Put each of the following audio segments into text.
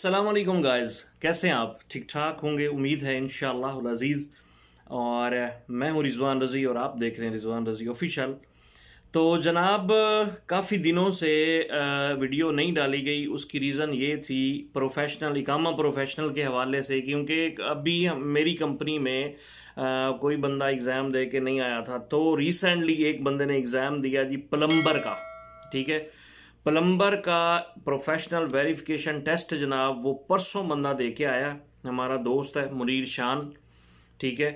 अस्सलाम वालेकुम गाइस, कैसे हैं आप? ठीक ठाक होंगे, उम्मीद है इंशाअल्लाह अज़ीज़। और मैं हूं रिजवान रज़ी और आप देख रहे हैं रिजवान रज़ी ऑफिशियल। तो जनाब, काफ़ी दिनों से वीडियो नहीं डाली गई। उसकी रीज़न ये थी प्रोफेशनल इकामा प्रोफेशनल के हवाले से, क्योंकि अभी मेरी कंपनी में कोई बंदा एग्ज़ाम दे के नहीं आया था। तो रिसेंटली एक बंदे ने एग्ज़ाम दिया जी, प्लम्बर का। ठीक है, प्लम्बर का प्रोफेशनल वेरिफिकेशन टेस्ट जनाब, वो परसों बंदा दे के आया। हमारा दोस्त है मुनीर शान। ठीक है,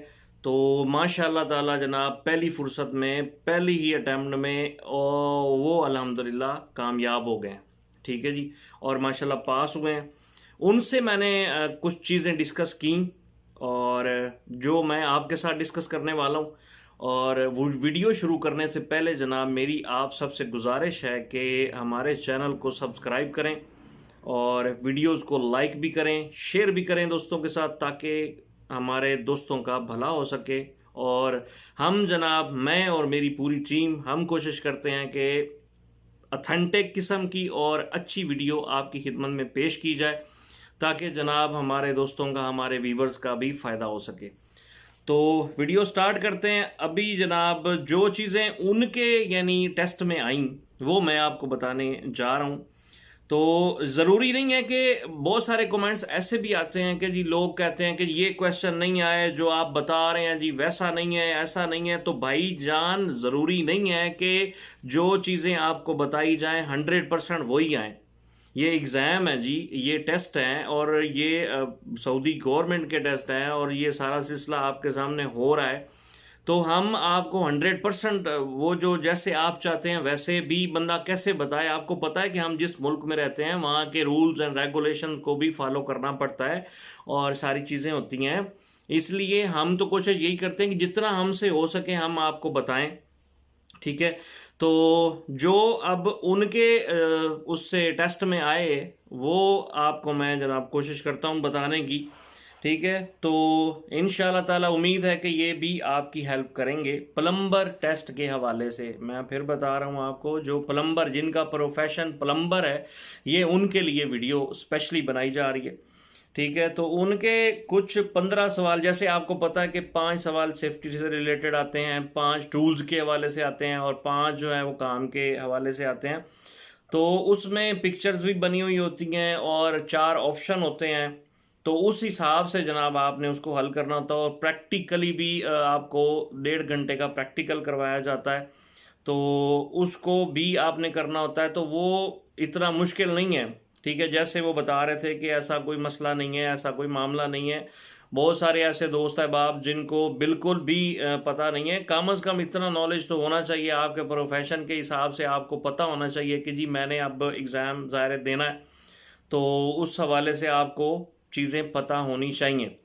तो माशाल्लाह ताला जनाब, पहली फुर्सत में पहली ही अटैम्प्ट में वो अल्हम्दुलिल्लाह कामयाब हो गए। ठीक है जी, और माशाल्लाह पास हुए हैं। उनसे मैंने कुछ चीज़ें डिस्कस की और जो मैं आपके साथ डिस्कस करने वाला हूँ। और वो वीडियो शुरू करने से पहले जनाब, मेरी आप सबसे गुजारिश है कि हमारे चैनल को सब्सक्राइब करें और वीडियोस को लाइक भी करें, शेयर भी करें दोस्तों के साथ, ताकि हमारे दोस्तों का भला हो सके। और हम जनाब, मैं और मेरी पूरी टीम, हम कोशिश करते हैं कि अथेंटिक किस्म की और अच्छी वीडियो आपकी खिदमत में पेश की जाए, ताकि जनाब हमारे दोस्तों का, हमारे व्यूवर्स का भी फ़ायदा हो सके। तो वीडियो स्टार्ट करते हैं। अभी जनाब, जो चीज़ें उनके यानी टेस्ट में आई वो मैं आपको बताने जा रहा हूँ। तो ज़रूरी नहीं है कि बहुत सारे कमेंट्स ऐसे भी आते हैं कि जी, लोग कहते हैं कि ये क्वेश्चन नहीं आए जो आप बता रहे हैं जी, वैसा नहीं है, ऐसा नहीं है। तो भाई जान, ज़रूरी नहीं है कि जो चीज़ें आपको बताई जाएं 100% वही आएँ। ये एग्ज़ाम है जी, ये टेस्ट हैं, और ये सऊदी गवर्नमेंट के टेस्ट हैं, और ये सारा सिलसिला आपके सामने हो रहा है। तो हम आपको 100% वो जो जैसे आप चाहते हैं वैसे भी बंदा कैसे बताए। आपको पता है कि हम जिस मुल्क में रहते हैं वहाँ के रूल्स एंड रेगुलेशंस को भी फॉलो करना पड़ता है और सारी चीज़ें होती हैं। इसलिए हम तो कोशिश यही करते हैं कि जितना हमसे हो सके हम आपको बताएं। ठीक है, तो जो अब उनके उससे टेस्ट में आए वो आपको मैं जनाब कोशिश करता हूँ बताने की। ठीक है, तो इंशाल्लाह ताला उम्मीद है कि ये भी आपकी हेल्प करेंगे। प्लम्बर टेस्ट के हवाले से मैं फिर बता रहा हूँ आपको, जो प्लम्बर, जिनका प्रोफेशन प्लम्बर है, ये उनके लिए वीडियो स्पेशली बनाई जा रही है। ठीक है, तो उनके कुछ 15 सवाल, जैसे आपको पता है कि 5 सवाल सेफ्टी से रिलेटेड आते हैं, 5 टूल्स के हवाले से आते हैं, और 5 जो है वो काम के हवाले से आते हैं। तो उसमें पिक्चर्स भी बनी हुई होती हैं और 4 ऑप्शन होते हैं। तो उस हिसाब से जनाब आपने उसको हल करना होता है, और प्रैक्टिकली भी आपको 1.5 घंटे का प्रैक्टिकल करवाया जाता है, तो उसको भी आपने करना होता है। तो वो इतना मुश्किल नहीं है। ठीक है, जैसे वो बता रहे थे कि ऐसा कोई मसला नहीं है, ऐसा कोई मामला नहीं है। बहुत सारे ऐसे दोस्त हैं बाप जिनको बिल्कुल भी पता नहीं है। कम अज़ कम इतना नॉलेज तो होना चाहिए, आपके प्रोफेशन के हिसाब से आपको पता होना चाहिए कि जी मैंने अब एग्ज़ाम ज़ाहिर देना है, तो उस हवाले से आपको चीज़ें पता होनी चाहिए।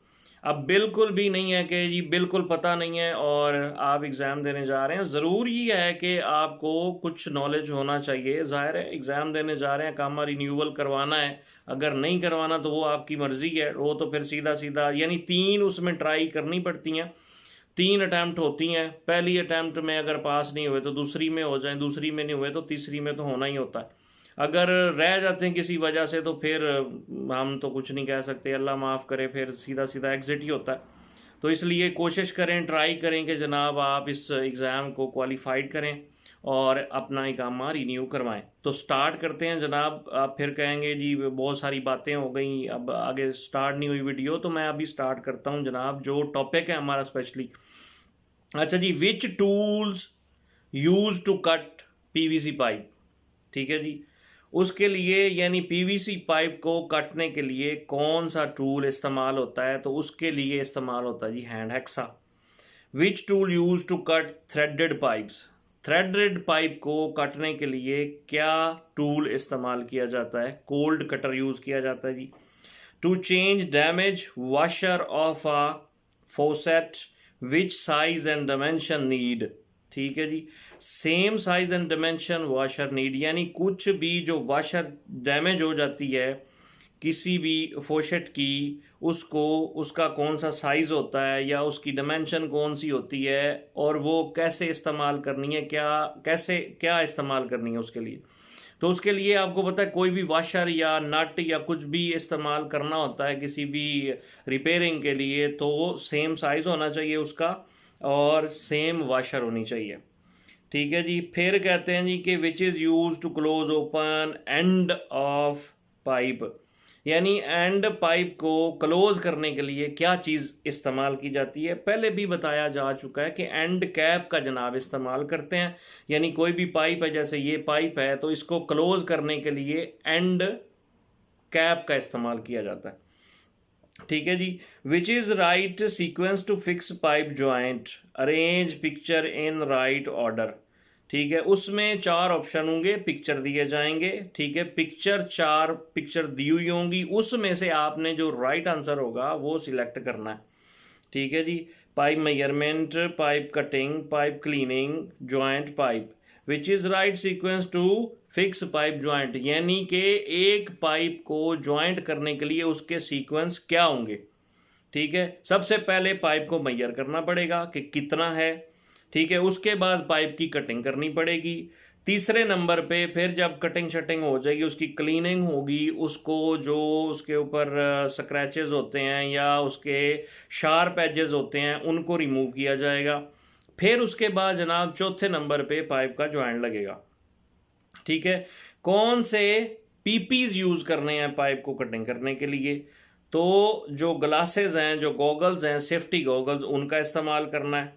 अब बिल्कुल भी नहीं है कि जी बिल्कुल पता नहीं है और आप एग्ज़ाम देने जा रहे हैं। ज़रूरी है कि आपको कुछ नॉलेज होना चाहिए। ज़ाहिर है एग्ज़ाम देने जा रहे हैं, कामा रिन्यूअल करवाना है। अगर नहीं करवाना तो वो आपकी मर्ज़ी है। वो तो फिर सीधा सीधा यानी 3 उसमें ट्राई करनी पड़ती हैं, 3 अटैम्प्ट होती हैं। पहली अटैम्प्ट में अगर पास नहीं हुए तो दूसरी में हो जाए, दूसरी में नहीं हुए तो तीसरी में तो होना ही होता है। अगर रह जाते हैं किसी वजह से तो फिर हम तो कुछ नहीं कह सकते, अल्लाह माफ़ करे, फिर सीधा सीधा एग्ज़िट ही होता है। तो इसलिए कोशिश करें, ट्राई करें कि जनाब आप इस एग्ज़ाम को क्वालिफाइड करें और अपना इकामा रिन्यू करवाएं। तो स्टार्ट करते हैं जनाब। आप फिर कहेंगे जी बहुत सारी बातें हो गई, अब आगे स्टार्ट नहीं हुई वीडियो, तो मैं अभी स्टार्ट करता हूँ जनाब, जो टॉपिक है हमारा स्पेशली। अच्छा जी, which tools use to cut PVC pipe. ठीक है जी, उसके लिए यानी पीवीसी पाइप को काटने के लिए कौन सा टूल इस्तेमाल होता है, तो उसके लिए इस्तेमाल होता है जी hand hacksaw. Which tool use to cut threaded pipes. Threaded pipe को काटने के लिए क्या टूल इस्तेमाल किया जाता है? कोल्ड कटर यूज़ किया जाता है जी। To change damage washer of a faucet, which size and dimension need. ठीक है जी, same size and dimension washer need, यानी कुछ भी जो वाशर डैमेज हो जाती है किसी भी फोशेट की, उसको उसका कौन सा साइज़ होता है या उसकी डायमेंशन कौन सी होती है, और वो कैसे इस्तेमाल करनी है, क्या कैसे क्या इस्तेमाल करनी है उसके लिए। तो उसके लिए आपको पता है कोई भी वाशर या नट या कुछ भी इस्तेमाल करना होता है किसी भी रिपेयरिंग के लिए, तो वो सेम साइज़ होना चाहिए उसका और सेम वाशर होनी चाहिए। ठीक है जी। फिर कहते हैं जी कि which is use to close open end of pipe, यानी एंड पाइप को क्लोज करने के लिए क्या चीज़ इस्तेमाल की जाती है। पहले भी बताया जा चुका है कि एंड कैप का जनाब इस्तेमाल करते हैं, यानी कोई भी पाइप है, जैसे ये पाइप है, तो इसको क्लोज करने के लिए एंड कैप का इस्तेमाल किया जाता है। ठीक है जी। Which is right sequence to fix pipe joint, arrange picture in right order. ठीक है, उसमें 4 ऑप्शन होंगे, पिक्चर दिए जाएंगे। ठीक है, चार पिक्चर दी हुई होंगी, उसमें से आपने जो राइट आंसर होगा वो सिलेक्ट करना है। ठीक है जी। Pipe measurement, pipe cutting, pipe cleaning, joint pipe. Which is right sequence to fix pipe joint, यानी कि एक पाइप को जॉइंट करने के लिए उसके सीक्वेंस क्या होंगे। ठीक है, सबसे पहले पाइप को मेजर करना पड़ेगा कि कितना है। ठीक है, उसके बाद पाइप की कटिंग करनी पड़ेगी। तीसरे नंबर पे फिर जब कटिंग शटिंग हो जाएगी, उसकी क्लीनिंग होगी, उसको जो उसके ऊपर स्क्रैचेस होते हैं या उसके शार्प एजेस होते हैं उनको रिमूव किया जाएगा। फिर उसके बाद जनाब चौथे नंबर पे पाइप का जॉइंट लगेगा। ठीक है, कौन से पीपीज यूज़ करने हैं पाइप को कटिंग करने के लिए, तो जो ग्लासेस हैं, जो गॉगल्स हैं, सेफ्टी गॉगल्स, उनका इस्तेमाल करना है।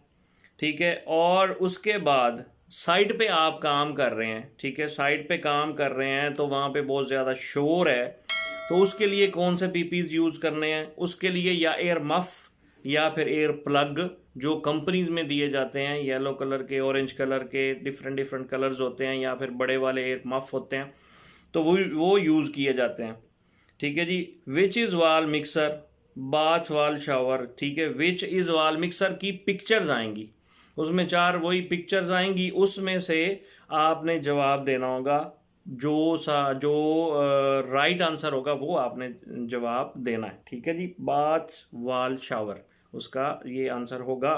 ठीक है, और उसके बाद साइड पे आप काम कर रहे हैं। ठीक है, साइड पे काम कर रहे हैं तो वहाँ पे बहुत ज़्यादा शोर है, तो उसके लिए कौन से पीपीज यूज़ करने हैं, उसके लिए या एयर मफ या फिर एयर प्लग जो कंपनीज में दिए जाते हैं, येलो कलर के, ऑरेंज कलर के, डिफरेंट डिफरेंट कलर्स होते हैं, या फिर बड़े वाले एयर मफ होते हैं, तो वो यूज़ किए जाते हैं। ठीक है जी। विच इज़ वाल मिक्सर, बाथ वाल शावर। ठीक है, विच इज़ वाल मिक्सर की पिक्चर्स आएंगी, उसमें 4 वही पिक्चर्स आएंगी, उसमें से आपने जवाब देना होगा। जो राइट आंसर होगा वो आपने जवाब देना है। ठीक है जी, बाथ वाल शावर उसका ये आंसर होगा।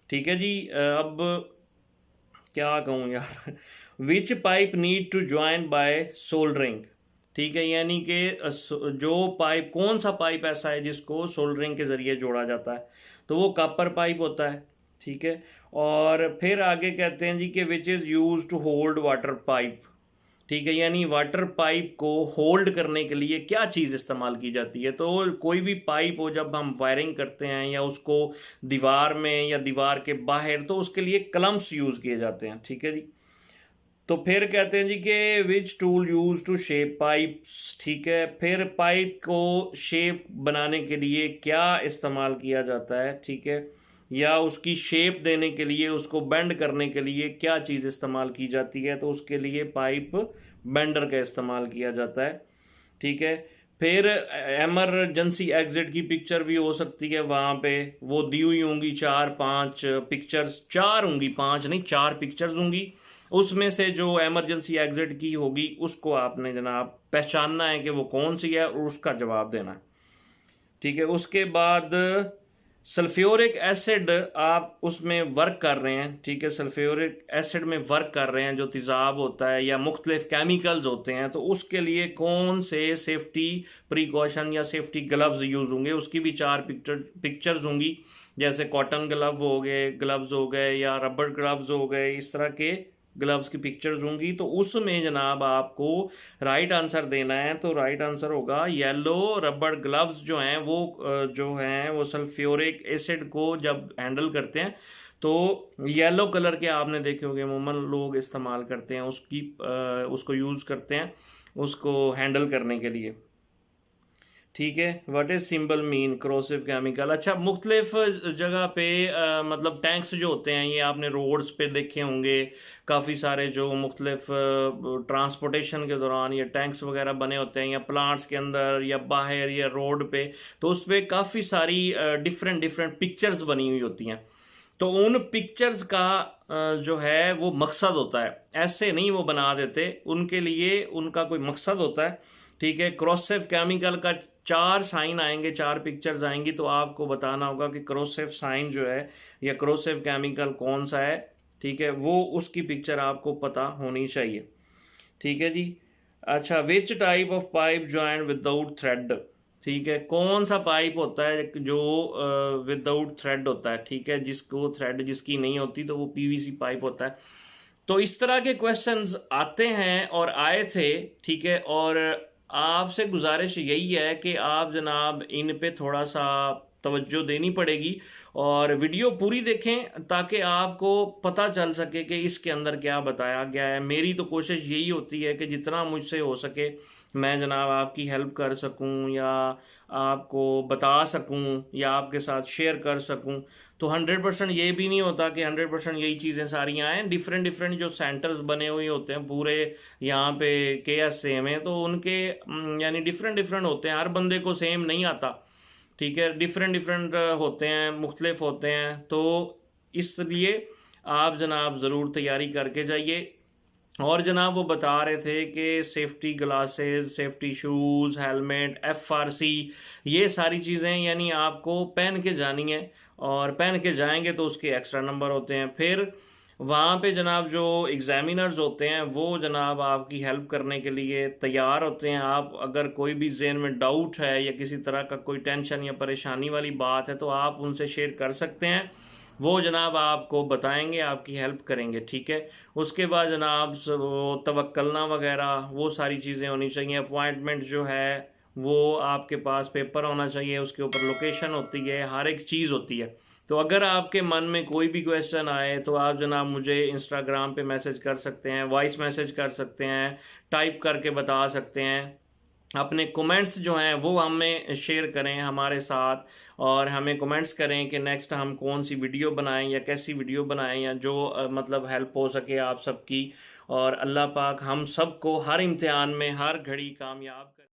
ठीक है जी। अब क्या कहूँ यार which pipe need to join by soldering. ठीक है, यानी कि जो पाइप, कौन सा पाइप ऐसा है जिसको सोल्डरिंग के ज़रिए जोड़ा जाता है, तो वो कॉपर पाइप होता है। ठीक है, और फिर आगे कहते हैं जी कि which is use to hold water pipe. ठीक है, यानी वाटर पाइप को होल्ड करने के लिए क्या चीज़ इस्तेमाल की जाती है। तो कोई भी पाइप हो, जब हम वायरिंग करते हैं या उसको दीवार में या दीवार के बाहर, तो उसके लिए क्लम्प्स यूज़ किए जाते हैं। ठीक है जी। तो फिर कहते हैं जी कि which tool use to shape pipes. ठीक है, फिर पाइप को शेप बनाने के लिए क्या इस्तेमाल किया जाता है। ठीक है, या उसकी शेप देने के लिए, उसको बेंड करने के लिए क्या चीज़ इस्तेमाल की जाती है, तो उसके लिए पाइप बेंडर का इस्तेमाल किया जाता है। ठीक है, फिर एमरजेंसी एग्जिट की पिक्चर भी हो सकती है, वहाँ पे वो दी हुई होंगी 4-5 पिक्चर्स, 4 होंगी, 5 नहीं 4 पिक्चर्स होंगी, उसमें से जो एमरजेंसी एग्जिट की होगी उसको आपने जनाब पहचानना है कि वो कौन सी है और उसका जवाब देना है। ठीक है, उसके बाद सल्फ्यूरिक एसिड आप उसमें वर्क कर रहे हैं। ठीक है, सल्फ्यूरिक एसिड में वर्क कर रहे हैं, जो तेज़ाब होता है या मुख्तलिफ केमिकल्स होते हैं, तो उसके लिए कौन से सेफ्टी प्रिकॉशन या सेफ्टी ग्लव्स यूज़ होंगे, उसकी भी 4 पिक्चर्स होंगी, जैसे कॉटन ग्लव्स हो गए या रबर ग्लव्स हो गए, इस तरह के ग्लव्स की पिक्चर्स होंगी। तो उसमें जनाब आपको राइट आंसर देना है, तो राइट आंसर होगा येलो रबर ग्लव्स जो हैं वो सल्फ्यूरिक एसिड को जब हैंडल करते हैं तो येलो कलर के आपने देखे होंगे, अमूमन लोग इस्तेमाल करते हैं, उसको यूज़ करते हैं उसको हैंडल करने के लिए। ठीक है, what is symbol mean corrosive chemical. अच्छा, मुख्तलिफ जगह पे मतलब टैंक्स जो होते हैं, ये आपने रोड्स पे देखे होंगे, काफ़ी सारे जो मुख्तलिफ ट्रांसपोर्टेशन के दौरान ये टैंक्स वगैरह बने होते हैं, या प्लांट्स के अंदर या बाहर या रोड पे, तो उस पर काफ़ी सारी डिफरेंट डिफरेंट पिक्चर्स बनी हुई होती हैं। तो उन पिक्चर्स का जो है वो मकसद होता है, ऐसे नहीं वो बना देते, उनके लिए उनका कोई मकसद होता है। ठीक है, क्रॉसिव केमिकल का 4 साइन आएंगे, 4 पिक्चर्स आएंगी, तो आपको बताना होगा कि क्रॉसिव साइन जो है या क्रॉसिव केमिकल कौन सा है। ठीक है, वो उसकी पिक्चर आपको पता होनी चाहिए। ठीक है जी। अच्छा, which type of pipe join without thread. ठीक है, कौन सा पाइप होता है जो विदाउट थ्रेड होता है, ठीक है, जिसको थ्रेड जिसकी नहीं होती तो वो पीवीसी पाइप होता है। तो इस तरह के क्वेश्चंस आते हैं और आए थे, ठीक है। और आपसे गुजारिश यही है कि आप जनाब इन पे थोड़ा सा तवज्जो देनी पड़ेगी और वीडियो पूरी देखें ताकि आपको पता चल सके कि इसके अंदर क्या बताया गया है। मेरी तो कोशिश यही होती है कि जितना मुझसे हो सके मैं जनाब आपकी हेल्प कर सकूं या आपको बता सकूं या आपके साथ शेयर कर सकूं। तो 100% ये भी नहीं होता कि 100% यही चीज़ें सारी आएँ। डिफरेंट डिफरेंट जो सेंटर्स बने हुए होते हैं पूरे यहाँ पे KSA में, तो उनके यानी डिफरेंट डिफरेंट होते हैं, हर बंदे को सेम नहीं आता, ठीक है, डिफरेंट डिफरेंट होते हैं, मुख्तलिफ होते हैं। तो इसलिए आप जनाब ज़रूर तैयारी करके जाइए। और जनाब वो बता रहे थे कि safety glasses, safety shoes, helmet, FRC, ये सारी चीज़ें यानी आपको पहन के जानी है और पहन के जाएंगे तो उसके एक्स्ट्रा नंबर होते हैं। फिर वहाँ पे जनाब जो एग्ज़ामिनर्स होते हैं वो जनाब आपकी हेल्प करने के लिए तैयार होते हैं। आप अगर कोई भी ज़हन में डाउट है या किसी तरह का कोई टेंशन या परेशानी वाली बात है तो आप उनसे शेयर कर सकते हैं, वो जनाब आपको बताएंगे, आपकी हेल्प करेंगे, ठीक है। उसके बाद जनाब वो तवक्लना वगैरह वो सारी चीज़ें होनी चाहिए। अपॉइंटमेंट जो है वो आपके पास पेपर होना चाहिए, उसके ऊपर लोकेशन होती है, हर एक चीज़ होती है। तो अगर आपके मन में कोई भी क्वेश्चन आए तो आप जनाब मुझे इंस्टाग्राम पे मैसेज कर सकते हैं, वॉइस मैसेज कर सकते हैं, टाइप करके बता सकते हैं। अपने कमेंट्स जो हैं वो हमें शेयर करें हमारे साथ और हमें कमेंट्स करें कि नेक्स्ट हम कौन सी वीडियो बनाएं या कैसी वीडियो बनाएं या जो मतलब हेल्प हो सके आप सबकी। और अल्लाह पाक हम सबको हर इम्तिहान में हर घड़ी कामयाब करें।